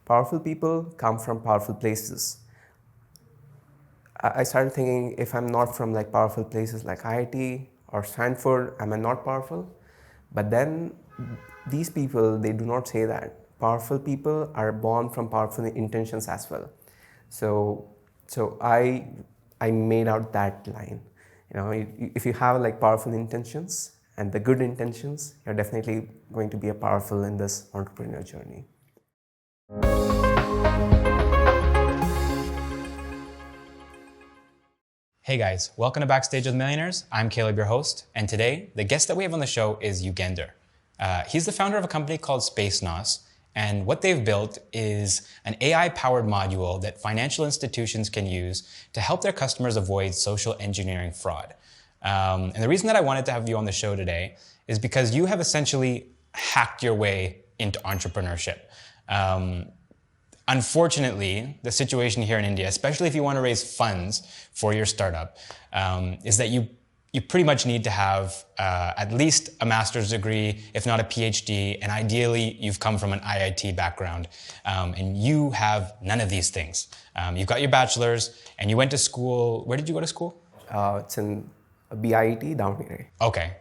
powerful people come from powerful places. I started thinking, if I'm not from like powerful places like IIT or Stanford, am I not powerful? But then these people, they do not say that. Powerful people are born from powerful intentions as well. So I made out that line. If you have like powerful intentions and the good intentions, you're definitely going to be a powerful in this entrepreneurial journey. Hey guys, welcome to Backstage with Millionaires. I'm Caleb, your host, and today the guest that we have on the show is Yugendhar. He's the founder of a company called SpaceNOS, and what they've built is an AI-powered module that financial institutions can use to help their customers avoid social engineering fraud. And the reason that I wanted to have you on the show today is because you have essentially hacked your way into entrepreneurship. Unfortunately, the situation here in India, especially if you want to raise funds for your startup, is that you pretty much need to have at least a master's degree, if not a PhD, and ideally you've come from an IIT background, and you have none of these things. You've got your bachelor's, and you went to school. Where did you go to school? It's in BIET Davangere. Okay,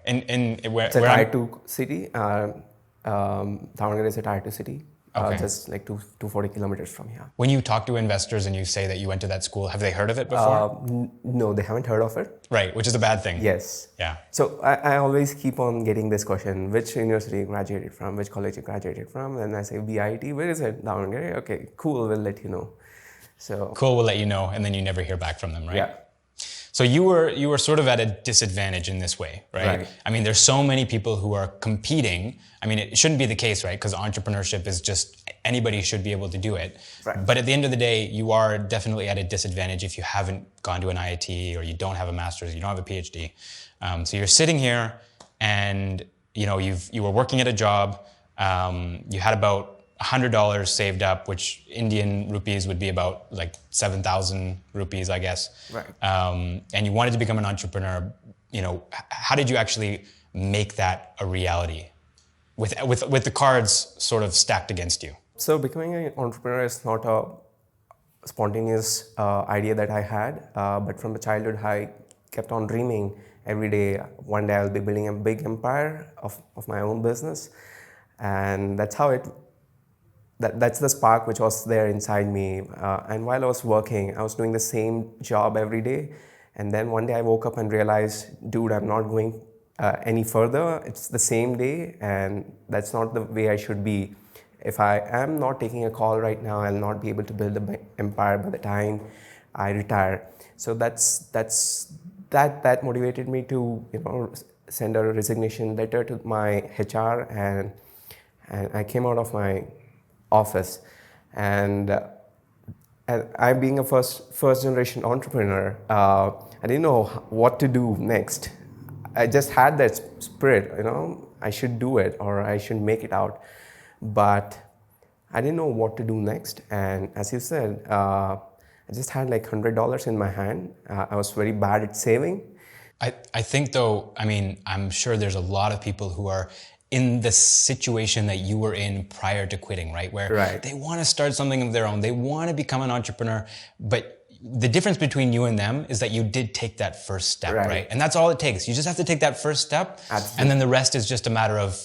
where? It's a Tier 2 city. Davangere is a Tier 2 city. Okay. Just like 240 kilometers from here. When you talk to investors and you say that you went to that school, have they heard of it before? No, they haven't heard of it. Right, which is a bad thing. Yes. Yeah. So I always keep on getting this question, which university you graduated from, which college you graduated from, and I say BIT, where is it? Davangere? Okay, cool, we'll let you know. So cool, we'll let you know, and then you never hear back from them, right? Yeah. So you were sort of at a disadvantage in this way, right? I mean, there's so many people who are competing. I mean, it shouldn't be the case, right? Because entrepreneurship is just anybody should be able to do it. Right. But at the end of the day, you are definitely at a disadvantage if you haven't gone to an IIT or you don't have a master's, you don't have a PhD. So you're sitting here, and you were working at a job. You had about $100 saved up, which Indian rupees would be about like 7,000 rupees, I guess. Right. And you wanted to become an entrepreneur. How did you actually make that a reality with the cards sort of stacked against you? So becoming an entrepreneur is not a spontaneous idea that I had, but from the childhood I kept on dreaming every day. One day I'll be building a big empire of my own business, and that's how that's the spark which was there inside me. And while I was working, I was doing the same job every day. And then one day I woke up and realized, dude, I'm not going any further. It's the same day, and that's not the way I should be. If I am not taking a call right now, I'll not be able to build an empire by the time I retire. So that motivated me to send a resignation letter to my HR, and I came out of my office, and I, being a first generation entrepreneur, I didn't know what to do next. I just had that spirit, I should do it or I should make it out, but I didn't know what to do next. And as you said, I just had like $100 in my hand. I was very bad at saving. I think though, I'm sure there's a lot of people who are in the situation that you were in prior to quitting, right? Where they want to start something of their own. They want to become an entrepreneur, but the difference between you and them is that you did take that first step, right? And that's all it takes. You just have to take that first step. Absolutely. And then the rest is just a matter of,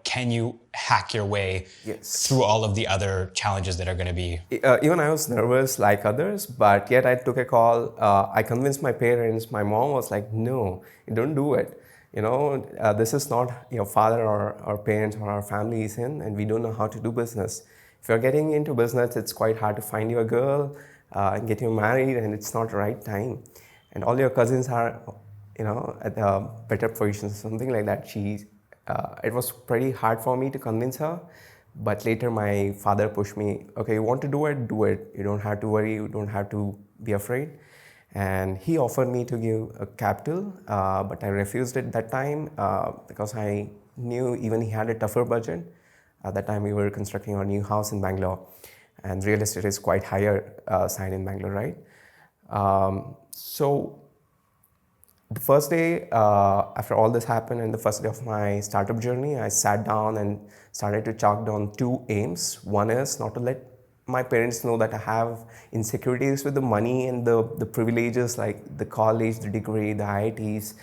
can you hack your way through all of the other challenges that are going to be. Even I was nervous like others, but yet I took a call. I convinced my parents. My mom was like, no, don't do it. This is not your father or our parents or our family is in, and we don't know how to do business. If you're getting into business, it's quite hard to find you a girl and get you married, and it's not the right time. And all your cousins are, at a better position, something like that. It was pretty hard for me to convince her, but later my father pushed me. Okay, you want to do it, do it. You don't have to worry. You don't have to be afraid. And he offered me to give a capital, but I refused it that time because I knew even he had a tougher budget. At that time, we were constructing our new house in Bangalore, and real estate is quite higher side in Bangalore, right? So the first day after all this happened, and the first day of my startup journey, I sat down and started to chalk down two aims. One is not to let my parents know that I have insecurities with the money and the privileges like the college, the degree, the IITs.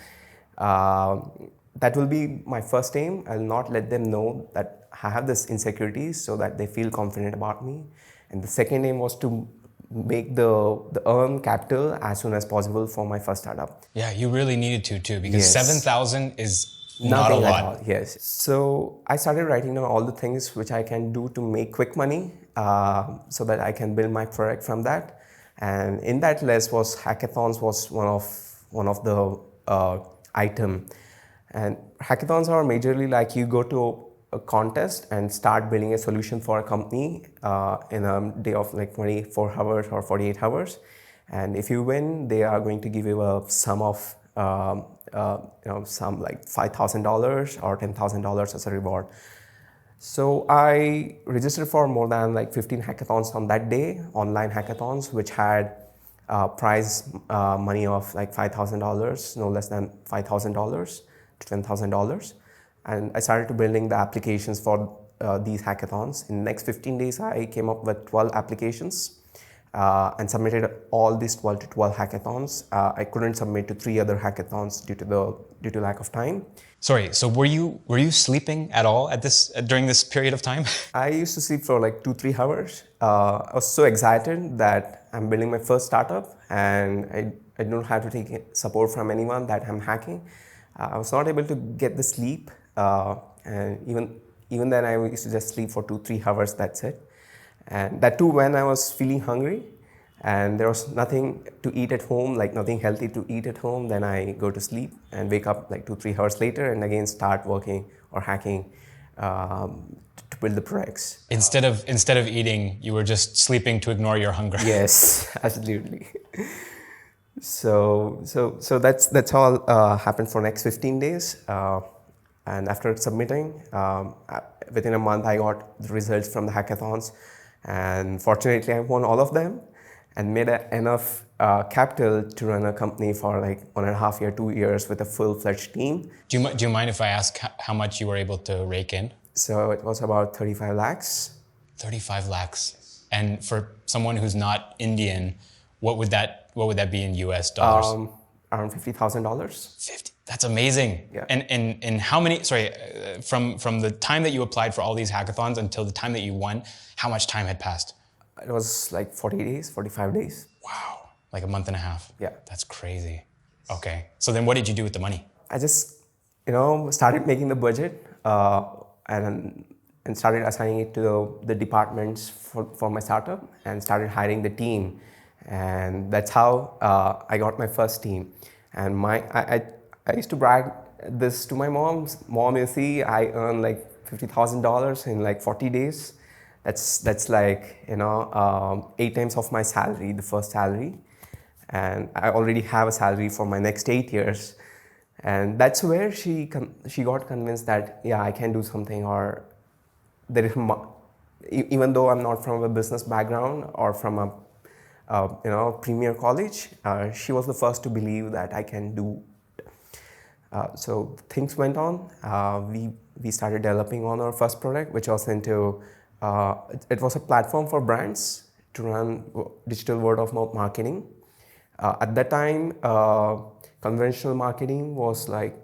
That will be my first aim. I'll not let them know that I have this insecurities so that they feel confident about me. And the second aim was to make the earn capital as soon as possible for my first startup. Yeah, you really needed to too, because Yes. 7,000 is not a Nothing lot. at all, yes. So I started writing down all the things which I can do to make quick money so that I can build my product from that. And in that list was hackathons was one of the item. And hackathons are majorly like you go to a contest and start building a solution for a company in a day of like 24 hours or 48 hours. And if you win, they are going to give you a sum of some like $5,000 or $10,000 as a reward. So I registered for more than like 15 hackathons on that day, online hackathons, which had prize money of like $5,000, no less than $5,000 to $10,000. And I started building the applications for these hackathons. In the next 15 days, I came up with 12 applications and submitted all these 12 to 12 hackathons. I couldn't submit to 3 other hackathons due to lack of time. Sorry, so were you sleeping at all at during this period of time? I used to sleep for like 2-3 hours. I was so excited that I'm building my first startup and I don't have to take support from anyone that I'm hacking. I was not able to get the sleep, and even then I used to just sleep for 2-3 hours. That's it. And that too when I was feeling hungry and there was nothing to eat at home, like nothing healthy to eat at home, then I go to sleep and wake up like 2-3 hours later and again start working or hacking to build the products. Instead of eating, you were just sleeping to ignore your hunger. Yes, absolutely. So that's all happened for next 15 days. And after submitting, within a month I got the results from the hackathons. And fortunately, I won all of them and made enough capital to run a company for like 1.5 years, 2 years with a full-fledged team. Do you mind if I ask how much you were able to rake in? So it was about 35 lakhs. 35 lakhs. And for someone who's not Indian, what would that be in US dollars? Around $50,000. 50. That's amazing. Yeah. And how many, from the time that you applied for all these hackathons until the time that you won, how much time had passed? It was like 40 days, 45 days. Wow. Like a month and a half. Yeah. That's crazy. Okay. So then what did you do with the money? I just, started making the budget and started assigning it to the departments for my startup and started hiring the team. And that's how I got my first team. And I used to brag this to my mom. Mom, you see, I earn like $50,000 in like 40 days. That's like 8 times of my salary, the first salary, and I already have a salary for my next 8 years. And that's where she got convinced that yeah, I can do something, or there is even though I'm not from a business background or from a premier college, she was the first to believe that I can do. So things went on. We started developing on our first product, which was into it was a platform for brands to run digital word of mouth marketing. At that time, conventional marketing was like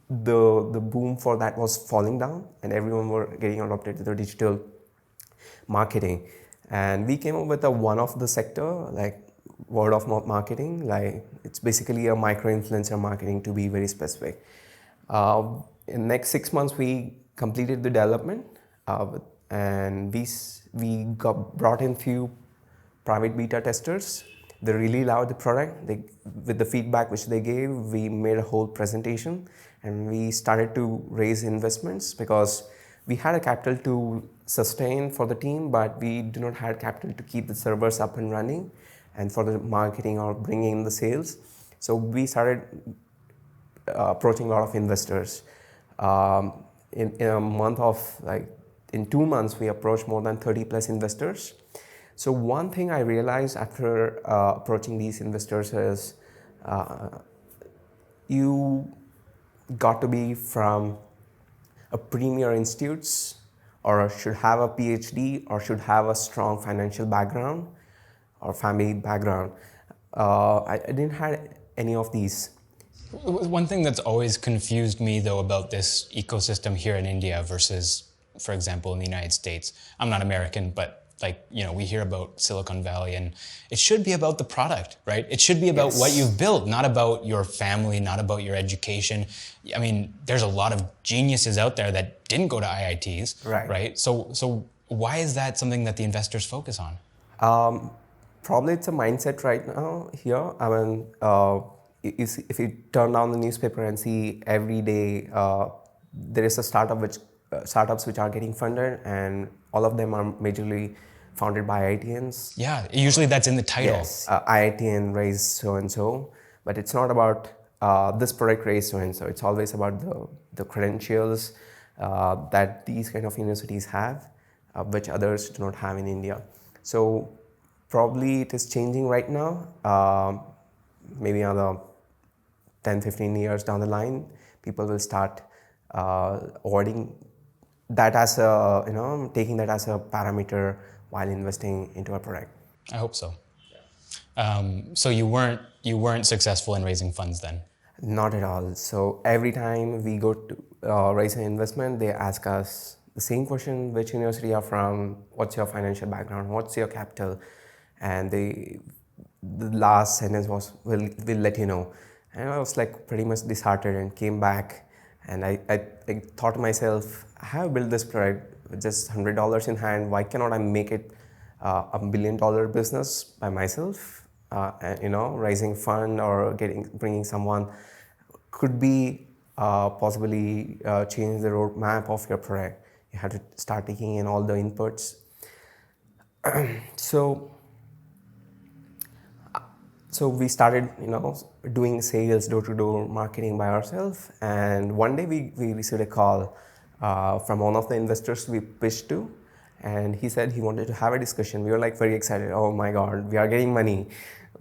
the boom for that was falling down, and everyone were getting adopted to the digital marketing. And we came up with one of the sector, like word of mouth marketing. Like it's basically a micro influencer marketing, to be very specific. In the next 6 months, we completed the development, and we brought in few private beta testers. They really loved the product. With the feedback which they gave, we made a whole presentation, and we started to raise investments because we had a capital to sustain for the team, but we do not have capital to keep the servers up and running and for the marketing or bringing in the sales. So we started approaching a lot of investors. In a month of in 2 months, we approached more than 30 plus investors. So one thing I realized after approaching these investors is you got to be from a premier institutes or should have a PhD, or should have a strong financial background or family background. I didn't have any of these. One thing that's always confused me, though, about this ecosystem here in India versus, for example, in the United States. I'm not American, but we hear about Silicon Valley, and it should be about the product, right? It should be about what you've built, not about your family, not about your education. I mean, there's a lot of geniuses out there that didn't go to IITs, right? So why is that something that the investors focus on? Probably it's a mindset right now here. I mean, if you turn down the newspaper and see every day, there is a startups which are getting funded, and all of them are majorly founded by IITians. Yeah, usually that's in the title. Yes, IITian raised so and so, but it's not about this product raised so and so. It's always about the credentials that these kind of universities have, which others do not have in India. So probably it is changing right now. Maybe another 10-15 years down the line, people will start avoiding that as taking that as a parameter while investing into a product. I hope so. So you weren't successful in raising funds then? Not at all. So every time we go to raise an investment, they ask us the same question: which university you're from, what's your financial background, what's your capital, and the last sentence was, we'll let you know. And I was like pretty much disheartened and came back, and I thought to myself, I have built this product with just $100 in hand. Why cannot I make it a $1 billion business by myself? Raising fund or bringing someone could be possibly change the roadmap of your product. You have to start taking in all the inputs. So we started, doing sales, door-to-door marketing by ourselves. And one day we received a call from one of the investors we pitched to, and he said he wanted to have a discussion. We were like very excited. Oh my God, we are getting money.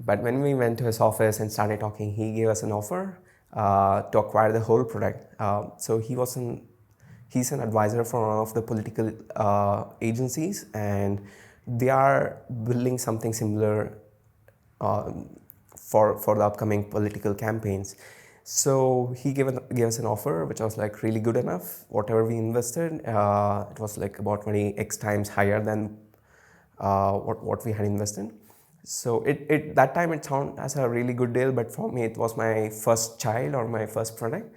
But when we went to his office and started talking, he gave us an offer to acquire the whole product. So he's an advisor for one of the political agencies, and they are building something similar for the upcoming political campaigns. So he gave us an offer which was like really good enough. Whatever we invested, it was like about 20x times higher than what we had invested. So that time it sounded as a really good deal, but for me it was my first child or my first product,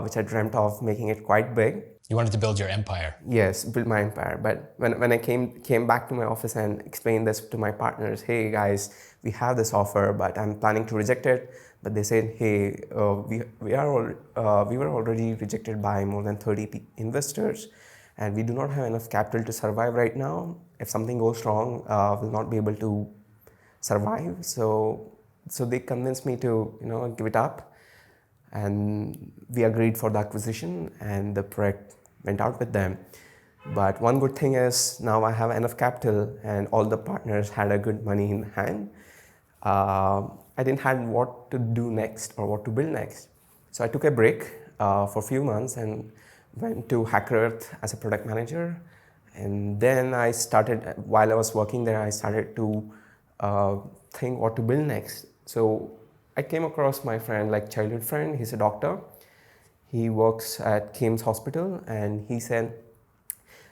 which I dreamt of making it quite big. You wanted to build your empire. Yes, build my empire. But when I came back to my office and explained this to my partners, hey guys, we have this offer, but I'm planning to reject it. But they said, hey, we were already rejected by more than 30 investors, and we do not have enough capital to survive right now. If something goes wrong, we'll not be able to survive. So they convinced me to give it up. And we agreed for the acquisition, and the project went out with them. But one good thing is now I have enough capital, and all the partners had a good money in hand. I didn't have what to do next or what to build next. So I took a break for a few months and went to HackerEarth as a product manager. And then I started, while I was working there, I started to think what to build next. So I came across my friend, like childhood friend. He's a doctor. He works at Kims Hospital, and he said,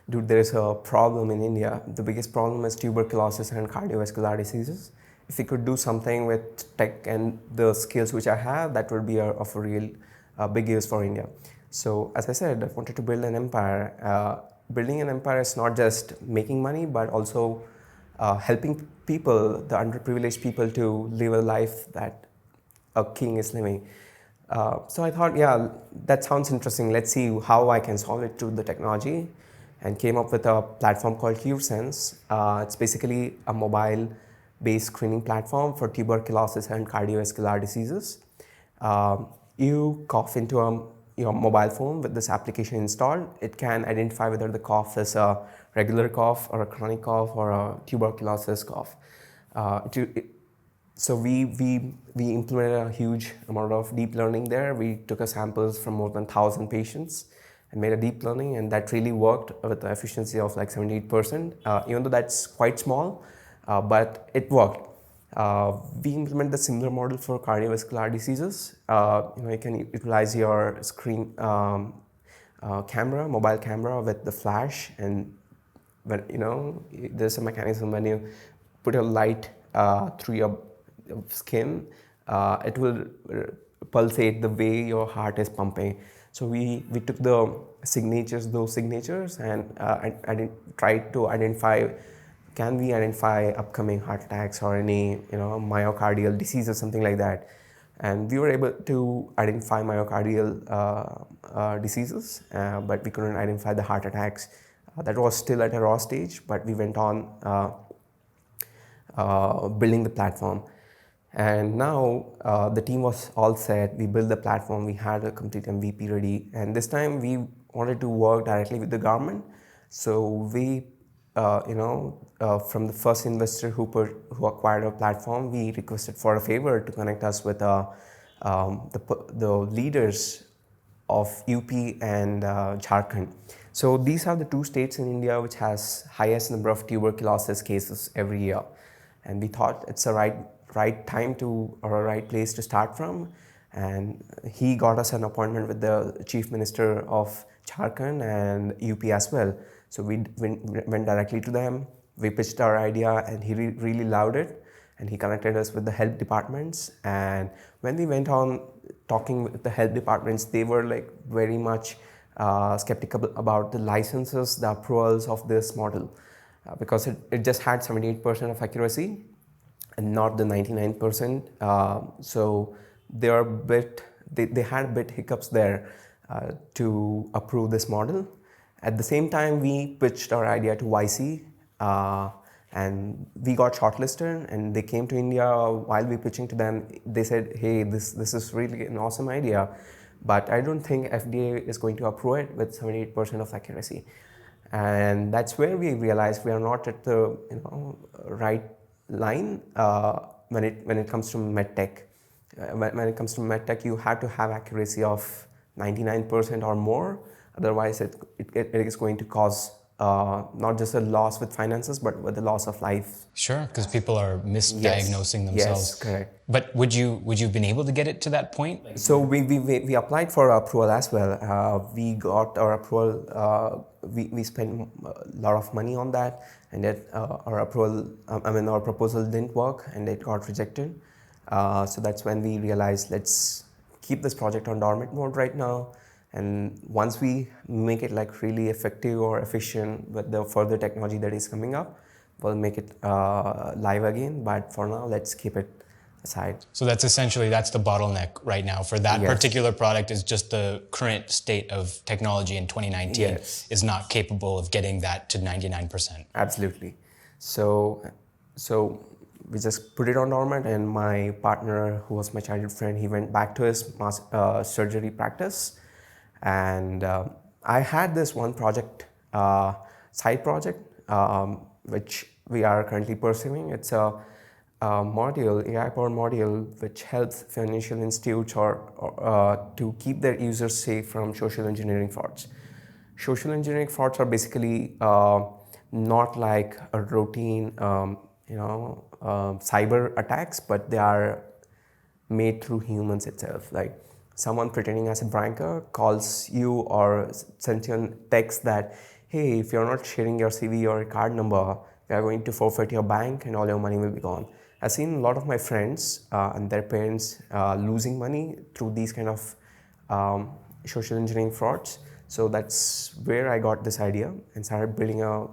dude, there's a problem in India. The biggest problem is tuberculosis and cardiovascular diseases. If we could do something with tech and the skills which I have, that would be of a real big use for India. So as I said, I wanted to build an empire. Building an empire is not just making money, but also helping people, the underprivileged people, to live a life that a king is living. So I thought, yeah, that sounds interesting. Let's see how I can solve it through the technology, and came up with a platform called QSense. It's basically a mobile-based screening platform for tuberculosis and cardiovascular diseases. You cough into your mobile phone with this application installed. It can identify whether the cough is a regular cough or a chronic cough or a tuberculosis cough. So we implemented a huge amount of deep learning there. We took samples from more than 1,000 patients, and made a deep learning, and that really worked with the efficiency of like 78%, even though that's quite small, but it worked. We implemented a similar model for cardiovascular diseases. You can utilize your screen camera, mobile camera with the flash, and when there's a mechanism when you put a light through your skin, it will pulsate the way your heart is pumping. So we took those signatures, and tried to identify, can we identify upcoming heart attacks or any myocardial disease or something like that. And we were able to identify myocardial diseases, but we couldn't identify the heart attacks. That was still at a raw stage, but we went on building the platform. And now the team was all set. We built the platform. We had a complete MVP ready. And this time we wanted to work directly with the government. So we, from the first investor who acquired our platform, we requested for a favor to connect us with the leaders of UP and Jharkhand. So these are the two states in India which has highest number of tuberculosis cases every year. And we thought it's a right time or a right place to start from. And he got us an appointment with the Chief Minister of Jharkhand and UP as well. So we went directly to them. We pitched our idea, and he really loved it. And he connected us with the health departments. And when we went on talking with the health departments, they were like very much skeptical about the licenses, the approvals of this model, because it just had 78% of accuracy and not the 99%. So they had a bit hiccups there to approve this model. At the same time, we pitched our idea to YC, and we got shortlisted, and they came to India. While we pitching to them, they said, hey, this is really an awesome idea, but I don't think FDA is going to approve it with 78% of accuracy. And that's where we realized we are not at the right line when it comes to medtech. When it comes to medtech, you have to have accuracy of 99% or more. Otherwise, it is going to cause not just a loss with finances, but with the loss of life. Sure, because people are misdiagnosing themselves. Yes, correct. But would you have been able to get it to that point? So we applied for approval as well. We got our approval. We spent a lot of money on that, and that our proposal didn't work, and it got rejected. So that's when we realized, let's keep this project on dormant mode right now. And once we make it like really effective or efficient with the further technology that is coming up, we'll make it live again. But for now, let's keep it aside. So that's the bottleneck right now for that particular product, is just the current state of technology in 2019 is not capable of getting that to 99%. Absolutely. So we just put it on dormant, and my partner, who was my childhood friend, he went back to his surgery practice. And I had this one project, side project, which we are currently pursuing. It's a module, AI-powered module, which helps financial institutes or to keep their users safe from social engineering frauds. Social engineering frauds are basically not like a routine, cyber attacks, but they are made through humans itself. Like someone pretending as a banker calls you or sends you a text that, hey, if you're not sharing your CV or card number, we are going to forfeit your bank and all your money will be gone. I've seen a lot of my friends and their parents losing money through these kind of social engineering frauds. So that's where I got this idea and started building a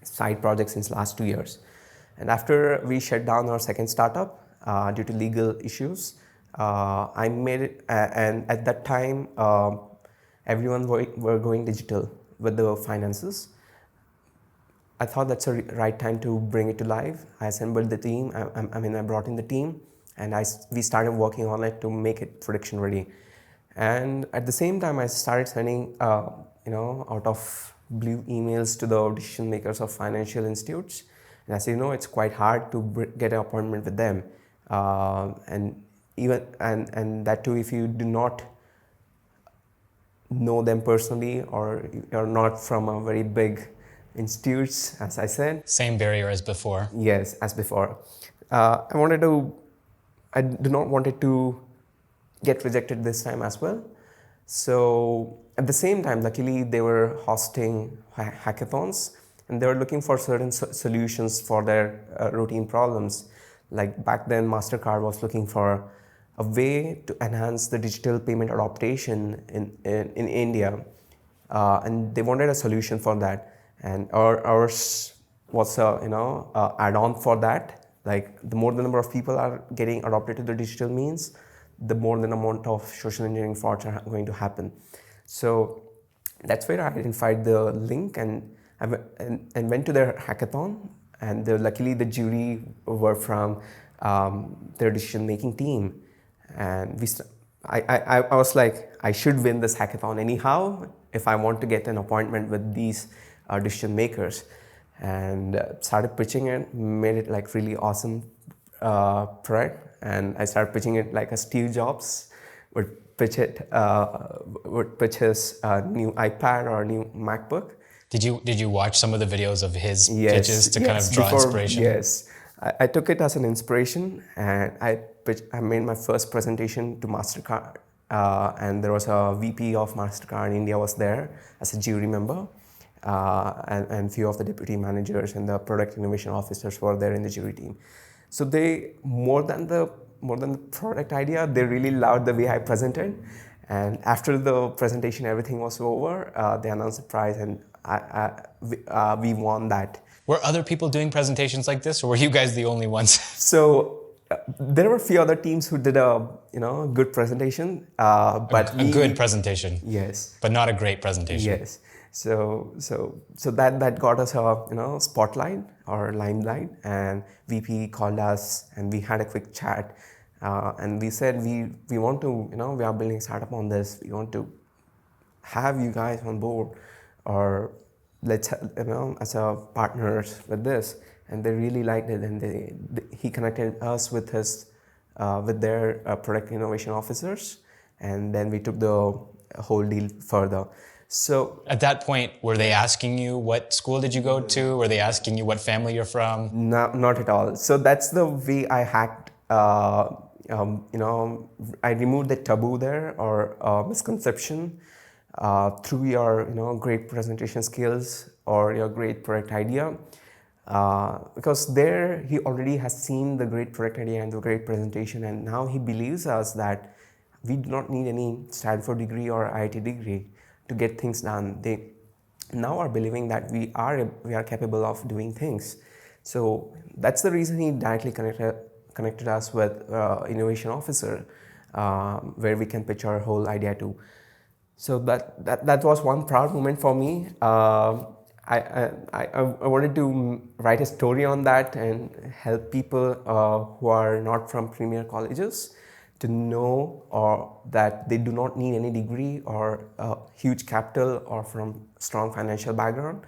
side project since last 2 years. And after we shut down our second startup due to legal issues, I made it, and at that time, everyone were going digital with the finances. I thought that's a right time to bring it to life. I assembled the team. I brought in the team, and we started working on it to make it production ready. And at the same time, I started sending, out of blue emails to the decision makers of financial institutes. And as you know, it's quite hard to get an appointment with them, and that too if you do not know them personally or you're not from a very big institutes, as I said. Same barrier as before. Yes, as before. I do not want it to get rejected this time as well. So at the same time, luckily they were hosting hackathons and they were looking for certain solutions for their routine problems. Like back then, MasterCard was looking for a way to enhance the digital payment adoption in India. And they wanted a solution for that. And ours was a add-on for that. Like the more the number of people are getting adopted to the digital means, the more the amount of social engineering frauds are going to happen. So that's where I identified the link and went to their hackathon. And luckily the jury were from their decision-making team. And I was like, I should win this hackathon anyhow if I want to get an appointment with these decision makers. And started pitching it, made it like really awesome product. And I started pitching it like a Steve Jobs would pitch his new iPad or new MacBook. Did you watch some of the videos of his pitches to kind of draw inspiration? Yes, I took it as an inspiration, and I made my first presentation to MasterCard, and there was a VP of MasterCard in India was there as a jury member, and few of the deputy managers and the product innovation officers were there in the jury team. So they more than the product idea, they really loved the way I presented. And after the presentation, everything was over. They announced the prize, and we won that. Were other people doing presentations like this, or were you guys the only ones? So there were a few other teams who did a good presentation, but a good presentation. Yes. But not a great presentation. Yes. So that got us a spotlight or limelight, and VP called us and we had a quick chat, and we said we want to we are building a startup on this. We want to have you guys on board, or let's as a partners with this. And they really liked it, and he connected us with their product innovation officers, and then we took the whole deal further. So at that point, were they asking you what school did you go to? Were they asking you what family you're from? No, not at all. So that's the way I hacked. I removed the taboo there or misconception through your great presentation skills or your great product idea. Because there he already has seen the great product idea and the great presentation, and now he believes us that we do not need any Stanford degree or IIT degree to get things done. They now are believing that we are capable of doing things. So that's the reason he directly connected us with innovation officer, where we can pitch our whole idea to. So that was one proud moment for me. I wanted to write a story on that and help people who are not from premier colleges to know that they do not need any degree or huge capital or from strong financial background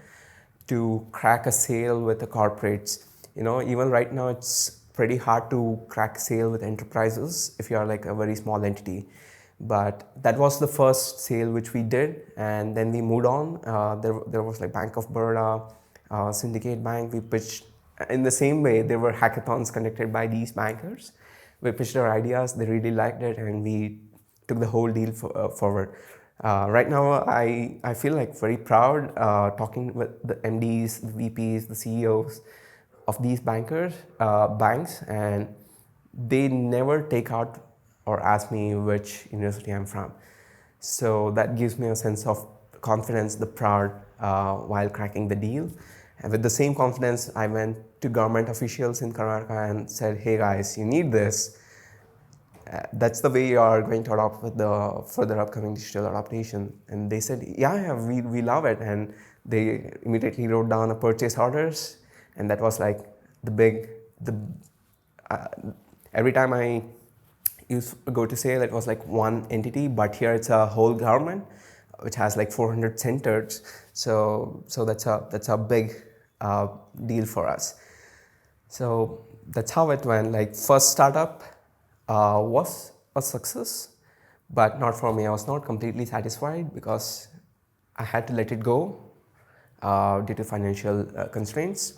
to crack a sale with the corporates. Even right now it's pretty hard to crack a sale with enterprises if you are like a very small entity. But that was the first sale which we did, and then we moved on. There was like Bank of Baroda, Syndicate Bank. We pitched in the same way. There were hackathons conducted by these bankers. We pitched our ideas. They really liked it, and we took the whole deal forward. Right now, I feel like very proud talking with the MDs, the VPs, the CEOs of these banks, and they never take out or ask me which university I'm from. So that gives me a sense of confidence, the proud while cracking the deal. And with the same confidence, I went to government officials in Karnataka and said, hey guys, you need this. That's the way you are going to adopt with the further upcoming digital adaptation. And they said, yeah, we love it. And they immediately wrote down a purchase orders. And that was like every time I used to go to sale, it was like one entity, but here it's a whole government which has like 400 centers. So that's a big deal for us. So that's how it went. Like first startup was a success, But not for me. I was not completely satisfied because I had to let it go due to financial constraints.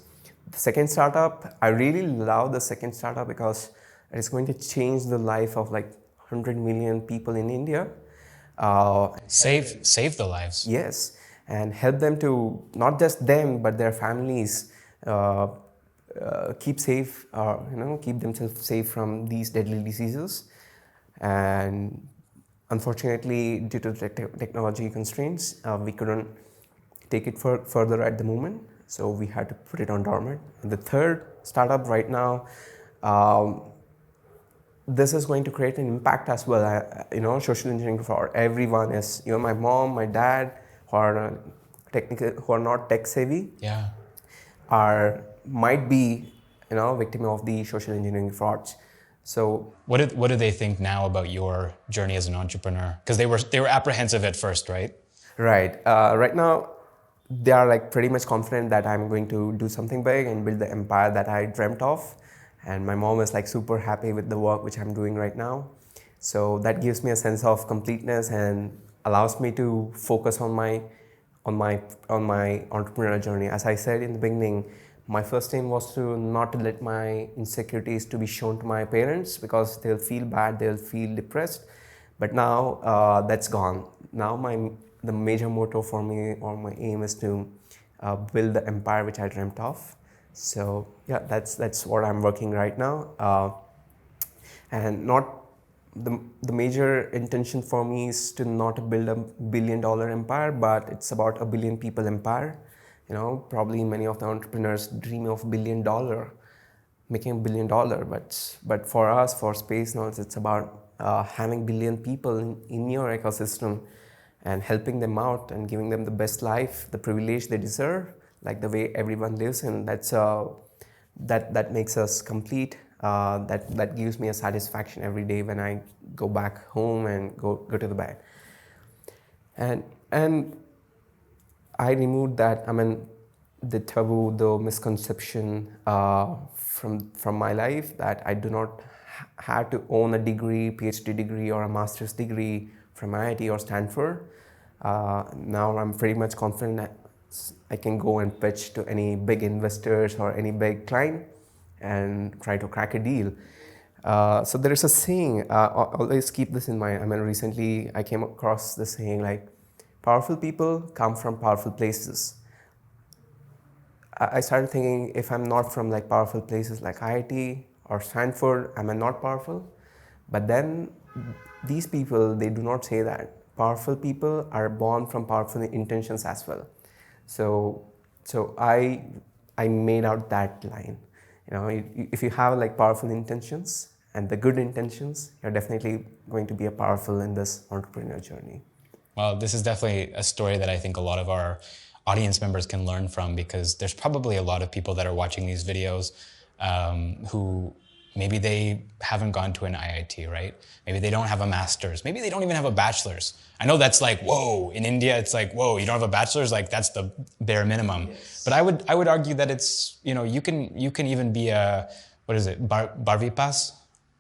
The second startup, I really love the second startup because it is going to change the life of like 100 million people in India. Save the lives. Yes, and help them to, not just them, but their families keep safe, keep themselves safe from these deadly diseases. And unfortunately, due to technology constraints, we couldn't take it further at the moment. So we had to put it on dormant. And the third startup right now, this is going to create an impact as well. Social engineering for everyone is, my mom, my dad, who are not tech savvy, might be, victim of the social engineering frauds. So what do they think now about your journey as an entrepreneur? Because they were apprehensive at first, right? Right. Right now, they are like pretty much confident that I'm going to do something big and build the empire that I dreamt of. And my mom is like super happy with the work which I'm doing right now. So that gives me a sense of completeness and allows me to focus on my entrepreneurial journey. As I said in the beginning, my first aim was to not to let my insecurities to be shown to my parents because they'll feel bad, they'll feel depressed. But now that's gone. Now the major motto for me, or my aim, is to build the empire which I dreamt of. So yeah, that's what I'm working right now. And not the major intention for me is to not build $1 billion empire, but it's about 1 billion people empire. Probably many of the entrepreneurs dream of $1 billion, making $1 billion, but for us, for Space Notes, it's about having 1 billion people in your ecosystem and helping them out and giving them the best life, the privilege they deserve, like the way everyone lives, and that makes us complete. That gives me a satisfaction every day when I go back home and go to the bed. And I removed that, the taboo, the misconception from my life that I do not have to own a degree, PhD degree or a master's degree from IIT or Stanford. Now I'm pretty much confident that I can go and pitch to any big investors or any big client and try to crack a deal. So there is a saying, always keep this in mind. Recently I came across this saying like, powerful people come from powerful places. I started thinking, if I'm not from like powerful places like IIT or Stanford, am I not powerful? But then these people, they do not say that. Powerful people are born from powerful intentions as well. So I made out that line. If you have like powerful intentions and the good intentions, you're definitely going to be powerful in this entrepreneurial journey. Well, this is definitely a story that I think a lot of our audience members can learn from, because there's probably a lot of people that are watching these videos who maybe they haven't gone to an IIT, right? Maybe they don't have a master's. Maybe they don't even have a bachelor's. I know that's like, whoa, in India, it's like, whoa, you don't have a bachelor's? Like that's the bare minimum. Yes. But I would argue that it's, you can even be a, what is it, Barvipas,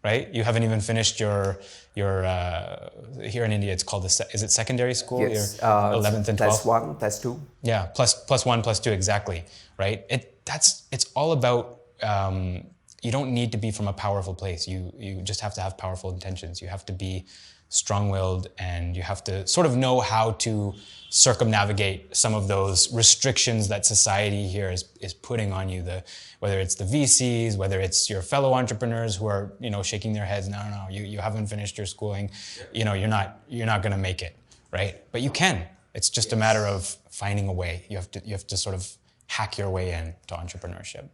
right? You haven't even finished your here in India, it's called is it secondary school? Yes. Your 11th and 12th? Plus 1, plus 2. Yeah, plus 1, plus 2, exactly, right? It's all about, you don't need to be from a powerful place. You just have to have powerful intentions. You have to be strong-willed, and you have to sort of know how to circumnavigate some of those restrictions that society here is putting on you. Whether it's the VCs, whether it's your fellow entrepreneurs who are shaking their heads, no, you haven't finished your schooling, you're not going to make it, right? But you can. It's just a matter of finding a way. You have to sort of hack your way in to entrepreneurship.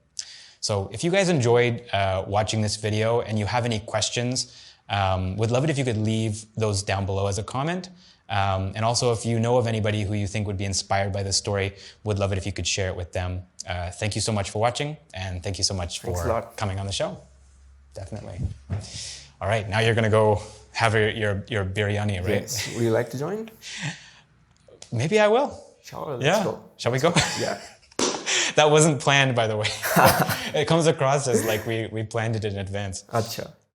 So if you guys enjoyed watching this video and you have any questions, would love it if you could leave those down below as a comment. And also, if you know of anybody who you think would be inspired by this story, would love it if you could share it with them. Thank you so much for watching, and thank you so much for coming on the show. Definitely. All right, now you're going to go have your biryani, right? Yes. Would you like to join? Maybe I will. Sure, let's go. Shall we go? Yeah. That wasn't planned, by the way. It comes across as like we planned it in advance. Acha.